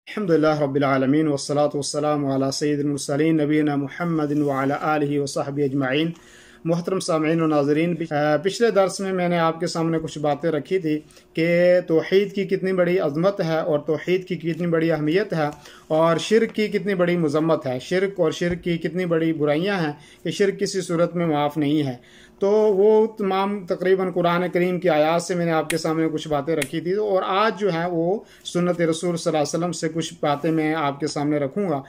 अल्हम्दुलिल्लाह रब्बिल आलमीन वस्सलातु वस्सलामु अला सय्यिदिल मुरसलीन नबीना मुहम्मदिन व अला आलिहि व सहबिहि अजमाइन। मोहतरम सामईन व नाज़रीन, पिछले दर्स में मैंने आपके सामने कुछ बातें रखी थी कि तौहीद की कितनी बड़ी अज़मत है और तौहीद की कितनी बड़ी अहमियत है और शिर्क की कितनी बड़ी मज़म्मत है। शिर्क और शिर्क की कितनी बड़ी बुराइयां हैं कि शिर्क किसी सूरत में माफ़ नहीं है। तो वो तमाम तकरीबन कुरान करीम की आयात से मैंने आपके सामने कुछ बातें रखी थी और आज जो है वो सुन्नत रसूल सल्लल्लाहु अलैहि वसल्लम से कुछ बातें मैं आपके सामने रखूँगा।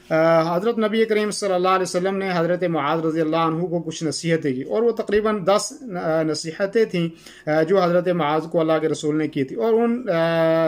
हज़रत नबी करीम सल्लल्लाहु अलैहि वसल्लम ने हज़रत मुआज़ रज़ियल्लाहु अन्हु को कुछ नसीहतें की और वो तकरीबन 10 नसीहतें थीं जो हज़रत मुआज़ को अल्लाह के रसूल ने की थी। और उन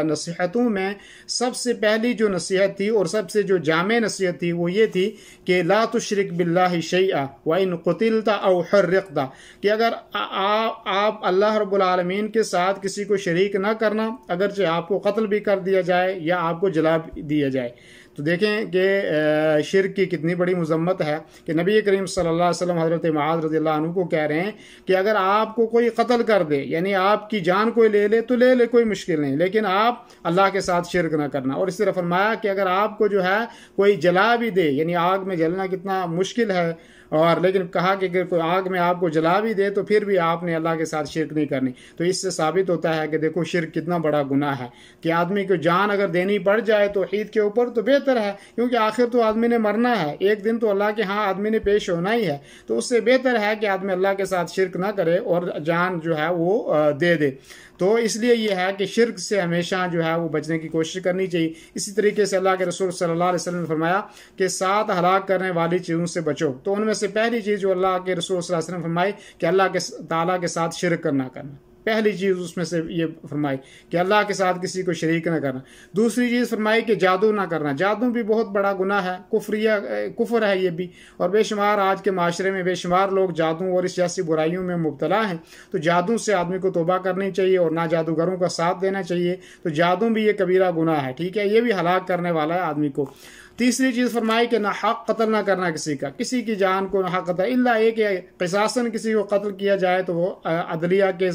नसीहतों में सबसे पहली जो नसीहत थी और सबसे जो जामे नसीहत थी वो ये थी कि ला तुशरिक बिल्लाहि शैअ व इन क़ुतिलता औ हुर्रिक़ता, कि अगर आप अल्लाह रब्बुल आलमीन के साथ किसी को शरीक ना करना, अगरचे आपको कत्ल भी कर दिया जाए या आपको जला दिया जाए। तो देखें कि शिर्क की कितनी बड़ी मज़म्मत है कि नबी करीम सल्लल्लाहु अलैहि वसल्लम हज़रत मुआज़ रज़ियल्लाहु अन्हु को कह रहे हैं कि अगर आपको कोई कत्ल कर दे, यानी आपकी जान कोई ले ले तो ले ले, कोई मुश्किल नहीं, लेकिन आप अल्लाह के साथ शिर्क ना करना। और इस तरह फरमाया कि अगर आपको जो है कोई जला भी दे, यानी आग में जलना कितना मुश्किल है, और लेकिन कहा कि अगर कोई आग में आपको जला भी दे तो फिर भी आपने अल्लाह के साथ शिर्क नहीं करनी। तो इससे साबित होता है कि देखो शिर्क कितना बड़ा गुनाह है कि आदमी को जान अगर देनी पड़ जाए तौहीद के ऊपर तो बेहतर है, क्योंकि आखिर तो आदमी ने मरना है, एक दिन तो अल्लाह के यहाँ आदमी ने पेश होना ही है। तो उससे बेहतर है कि आदमी अल्लाह के साथ शिर्क ना करे और जान जो है वो दे दे। तो इसलिए यह है कि शिर्क से हमेशा जो है वो बचने की कोशिश करनी चाहिए। इसी तरीके से अल्लाह के रसूल सल्लल्लाहु अलैहि वसल्लम ने फरमाया कि 7 हलाक करने वाली चीज़ों से बचो। तो उनमें से पहली चीज़ जो अल्लाह के रसूल सल्लल्लाहु अलैहि वसल्लम ने फरमाई कि अल्लाह के ताला के साथ शिर्क करना करना, पहली चीज़ उसमें से ये फरमाई कि अल्लाह के साथ किसी को शरीक न करना। दूसरी चीज़ फरमाई कि जादू ना करना, जादू भी बहुत बड़ा गुनाह है, कुफ्र है ये भी। और बेशुमार आज के माशरे में बेशुमार लोग जादू और इस जैसी बुराइयों में मुब्तला हैं। तो जादू से आदमी को तौबा करनी चाहिए और ना जादूगरों का साथ देना चाहिए। तो जादू भी ये कबीरा गुनाह है, ठीक है, ये भी हलाक करने वाला है आदमी को। तीसरी चीज़ फरमाई कि ना हक कत्ल ना करना किसी का, किसी की जान को ना हक कत्ल, इल्ला एक क़िसासन किसी को कत्ल किया जाए तो वो अदलिया के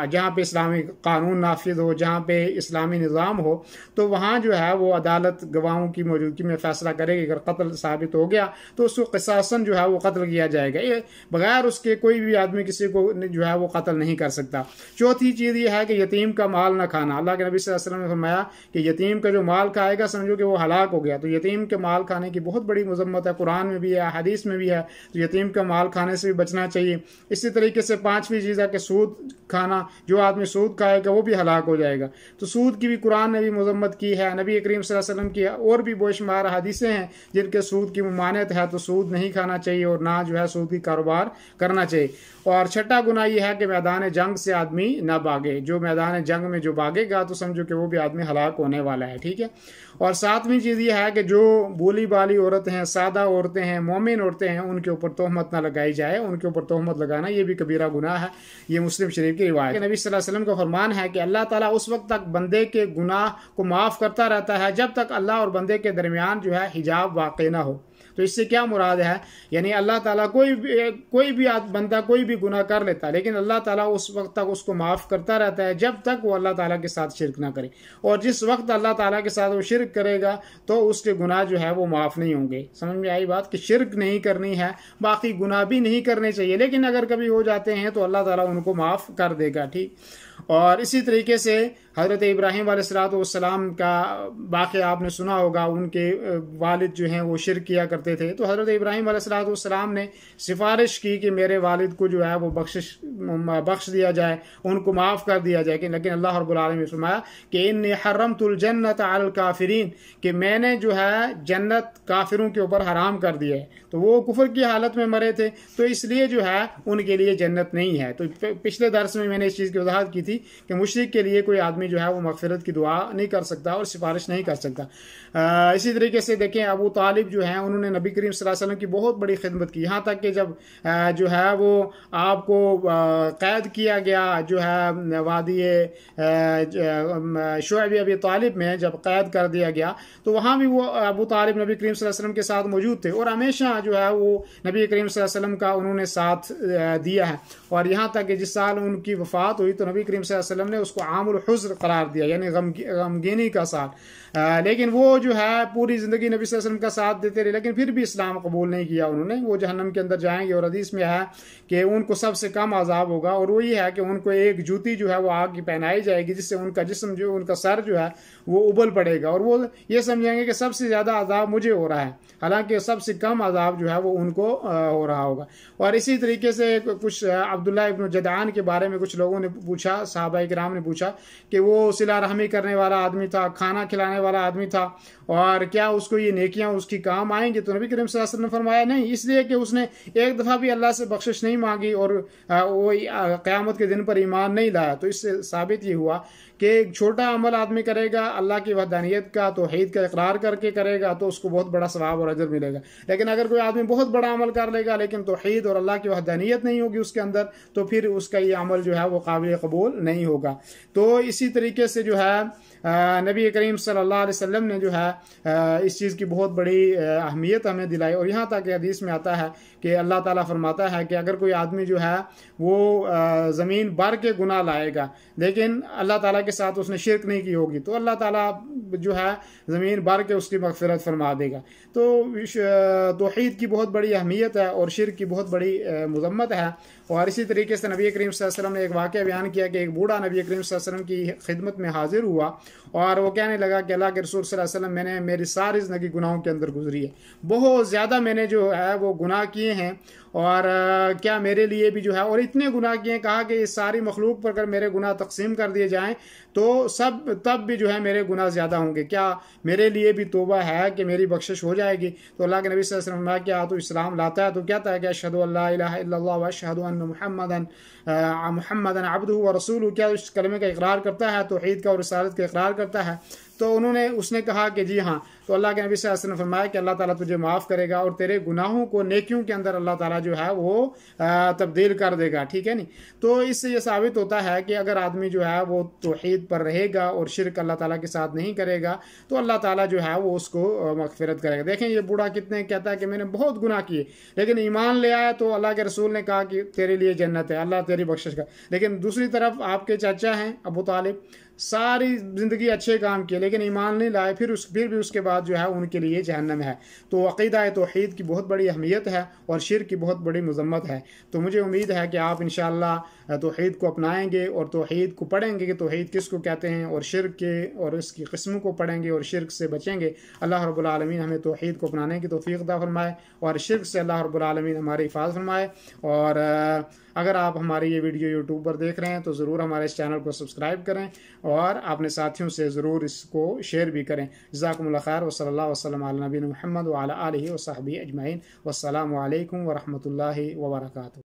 जहाँ पे इस्लामी कानून नाफिज हो, जहाँ पे इस्लामी निज़ाम हो, तो वहाँ जो है वो अदालत गवाहों की मौजूदगी में फ़ैसला करेगी। अगर कत्ल साबित हो गया तो उसको क़िसासन जो है वो कत्ल किया जाएगा, ये बगैर उसके कोई भी आदमी किसी को जो है वो कत्ल नहीं कर सकता। चौथी चीज़ ये है कि यतीम का माल ना खाना। अल्लाह के नबी सल्लल्लाहु अलैहि वसल्लम ने फरमाया कि यतीम का जो माल खाएगा समझो कि वो हलाक हो गया। तो यतीम के माल खाने की बहुत बड़ी मज़म्मत है, कुरान में भी है, हदीस में भी है। तो यतीम का माल खाने से भी बचना चाहिए। इसी तरीके से पांचवी चीज़ है कि सूद खाना, जो आदमी सूद खाएगा वो भी हलाक हो जाएगा। तो सूद की भी कुरान ने भी मज़म्मत की है, नबी करीम सल्लल्लाहु अलैहि वसल्लम की और भी बेशुमार हदीसें हैं जिनके सूद की ममानियत है। तो सूद नहीं खाना चाहिए और ना जो है सूद की कारोबार करना चाहिए। और छठा गुनाह यह है कि मैदान जंग से आदमी ना भागे। जो मैदान जंग में जो भागेगा तो समझो कि वो भी आदमी हलाक होने वाला है, ठीक है। और सातवीं चीज़ यह है कि जो बोली बाली औरतें हैं, सादा औरतें हैं, मोमिन औरतें हैं, उनके ऊपर तोहमत ना लगाई जाए। उनके ऊपर तोहमत लगाना ये भी कबीरा गुनाह है। ये मुस्लिम शरीफ की रिवायत है। नबी सल्लल्लाहु अलैहि वसल्लम का फरमान है कि अल्लाह ताला उस वक्त तक बंदे के गुनाह को माफ़ करता रहता है जब तक अल्लाह और बंदे के दरमियान जो है हिजाब वाक़ई ना हो। तो इससे क्या मुराद है, यानी अल्लाह ताला कोई भी बंदा कोई भी गुनाह कर लेता है, लेकिन अल्लाह ताला उस वक्त तक उसको माफ़ करता रहता है जब तक वो अल्लाह ताला के साथ शिर्क ना करे। और जिस वक्त अल्लाह ताला के साथ वो शिर्क करेगा तो उसके गुनाह जो है वो माफ़ नहीं होंगे। समझ में आई बात कि शिर्क नहीं करनी है, बाकी गुनाह भी नहीं करने चाहिए, लेकिन अगर कभी हो जाते हैं तो अल्लाह ताला उनको माफ़ कर देगा, ठीक। और इसी तरीके से हज़रत इब्राहीम अलैहिस्सलाम का वाक़या आपने सुना होगा। उनके वालिद जो हैं वो शिर्क किया करते थे। तो हज़रत इब्राहीम अलैहिस्सलाम ने सिफारिश की कि मेरे वालिद को जो है वो बख्श दिया जाए, उनको माफ़ कर दिया जाए। लेकिन अल्लाह रब्बुल आलमीन ने फरमाया कि इन्नी हर्रमतुल जन्नत अलल काफिरीन, कि मैंने जो है जन्नत काफिरों के ऊपर हराम कर दिया है। तो वो कुफर की हालत में मरे थे, तो इसलिए जो है उनके लिए जन्नत नहीं है। तो पिछले दर्स में मैंने इस चीज़ की वजाहत की थी कि मुशरिक के लिए कोई आदमी जो है वो मगफिरत की दुआ नहीं कर सकता और सिफारिश नहीं कर सकता। इसी तरीके से देखें अबू तालिब जो हैं उन्होंने नबी करीम सल्लल्लाहु अलैहि वसल्लम की बहुत बड़ी खिदमत की, यहाँ तक कि जब जो है वो आपको कैद किया गया जो है वादी शुअब अबी तालिब में जब कैद कर दिया गया तो वहाँ भी वो अबू तालिब नबी करीम सल्लल्लाहु अलैहि वसल्लम के साथ मौजूद थे और हमेशा जो है वो नबी करीम सल्लल्लाहु अलैहि वसल्लम का उन्होंने साथ दिया है। और यहाँ तक कि जिस साल उनकी वफ़ात हुई तो नबी करीम सल्लल्लाहु अलैहि वसल्लम ने उसको आमुल हुज़्न करार दिया, यानी गमगीनी का साल। लेकिन वो जो है पूरी ज़िंदगी नबी सल्लल्लाहु अलैहि वसल्लम का साथ देते रहे, लेकिन फिर भी इस्लाम कबूल नहीं किया उन्होंने। वो जहन्नम के अंदर जाएंगे और हदीस में है कि उनको सबसे कम अजाब होगा, और वो ये है कि उनको एक जूती जो है वो आग की पहनाई जाएगी, जिससे उनका जिस्म जो उनका सर जो है वो उबल पड़ेगा, और वो ये समझेंगे कि सबसे ज़्यादा अजाब मुझे हो रहा है, हालांकि सबसे कम अजाब जो है वो उनको हो रहा होगा। और इसी तरीके से कुछ अब्दुल्लाह इब्न जदान के बारे में कुछ लोगों ने पूछा, सहाबा किराम ने पूछा कि वो सिला रहमी करने वाला आदमी था, खाना खिलाने वाला आदमी था, और क्या उसको ये नेकियां उसकी काम आएंगी? तो नबी करीम सल्लल्लाहु अलैहि वसल्लम ने फरमाया नहीं, इसलिए कि उसने एक दफ़ा भी अल्लाह से बख्शिश नहीं मांगी और वो क़यामत के दिन पर ईमान नहीं लाया। तो इससे साबित ये हुआ कि एक छोटा अमल आदमी करेगा, अल्लाह की वहदानियत का तौहीद का इकरार करके करेगा, तो उसको बहुत बड़ा सवाब और अजर मिलेगा। लेकिन अगर कोई आदमी बहुत बड़ा अमल कर लेगा लेकिन तौहीद और अल्लाह की वहदानियत नहीं होगी उसके अंदर, तो फिर उसका ये अमल जो है वो काबिल कबूल नहीं होगा। तो इसी तरीके से जो है नबी करीम सल्लल्लाहु अलैहि वसल्लम ने जो है इस चीज़ की बहुत बड़ी अहमियत हमें दिलाई, और यहाँ तक हदीस में आता है कि अल्लाह ताला फरमाता है कि अगर कोई आदमी जो है वो ज़मीन भर के गुनाह लाएगा लेकिन अल्लाह ताला के साथ उसने शिरक नहीं की होगी, तो अल्लाह ताला जो है ज़मीन भर के उसकी मग़फ़िरत फरमा देगा। तो तौहीद की बहुत बड़ी अहमियत है और शिरक की बहुत बड़ी मज़म्मत है। और इसी तरीके से नबी करीम सल्लल्लाहु अलैहि वसल्लम ने एक वाक़या बयान किया कि एक बूढ़ा नबी करीम सल्लल्लाहु अलैहि वसल्लम की खिदमत में हाजिर हुआ, और वो कहने लगा कि अल्लाह के रसूल सल्लल्लाहु अलैहि वसल्लम, मैंने मेरी सारी ज़िंदगी गुनाहों के अंदर गुजरी है, बहुत ज़्यादा मैंने जो है वो गुनाह किए हैं, और क्या मेरे लिए भी जो है, और इतने गुनाह किए हैं, कहा कि इस सारी मखलूक पर अगर मेरे गुनाह तकसीम कर दिए जाएं तो तब भी जो है मेरे गुनाह ज़्यादा होंगे, क्या मेरे लिए भी तौबा है कि मेरी बख्शिश हो जाएगी? तो अल्लाह के नबी सल्लल्लाहु अलैहि वसल्लम, क्या तो इस्लाम लाता है? तो कहता है कि अशहदु अल्ला इलाहा इल्लल्लाह व अशहदु अन्न मुहम्मदन अब्दुहु व रसूलुहु, क्या इस कलमे का इकरार करता है, तौहीद का और रिसालत का इकरार करता है? तो उसने कहा कि जी हाँ। तो अल्लाह के नबी सल्लल्लाहु अलैहि वसल्लम ने फरमाया कि अल्लाह ताला तुझे माफ़ करेगा और तेरे गुनाहों को नेकियों के अंदर अल्लाह ताला जो है वो तब्दील कर देगा, ठीक है नहीं? तो इससे ये साबित होता है कि अगर आदमी जो है वो तौहीद पर रहेगा और शिरक अल्लाह ताला के साथ नहीं करेगा तो अल्लाह ताला जो है वो उसको मग़फ़िरत करेगा। देखें ये बूढ़ा कितने कहता है कि मैंने बहुत गुनाह किए लेकिन ईमान ले आया, तो अल्लाह के रसूल ने कहा कि तेरे लिए जन्नत है, अल्लाह तेरी बख्शिश का। लेकिन दूसरी तरफ आपके चाचा हैं अबू तालिब, सारी ज़िंदगी अच्छे काम किए लेकिन ईमान नहीं लाए, फिर भी उसके बाद जो है उनके लिए जहन्नम है। तो अक़ीदा तौहीद की बहुत बड़ी अहमियत है और शिरक की बहुत बड़ी मज़म्मत है। तो मुझे उम्मीद है कि आप इंशाअल्लाह तौहीद को अपनाएंगे और तौहीद को पढ़ेंगे कि तौहीद किसको कहते हैं, और शिरक के और इसकी किस्मों को पढ़ेंगे और शिरक से बचेंगे। अल्लाह रब्बुल आलमीन हमें तौहीद को अपनाने की तौफ़ीक़ अता फरमाए और शिरक से अल्लाह रब्बुल आलमीन हमारी हिफाज़त फरमाए। और अगर आप हमारी ये वीडियो यूट्यूब पर देख रहे हैं तो ज़रूर हमारे इस चैनल को सब्सक्राइब करें और अपने साथियों से ज़रूर इसको शेयर भी करें। जज़ाकुमुल्लाह खैर व सल्लल्लाहु वसल्लम अला नबीना मुहम्मद व अला आलिहि व सहबिहि अजमईन। वस्सलामु अलैकुम व रहमतुल्लाहि व बरकातुहू।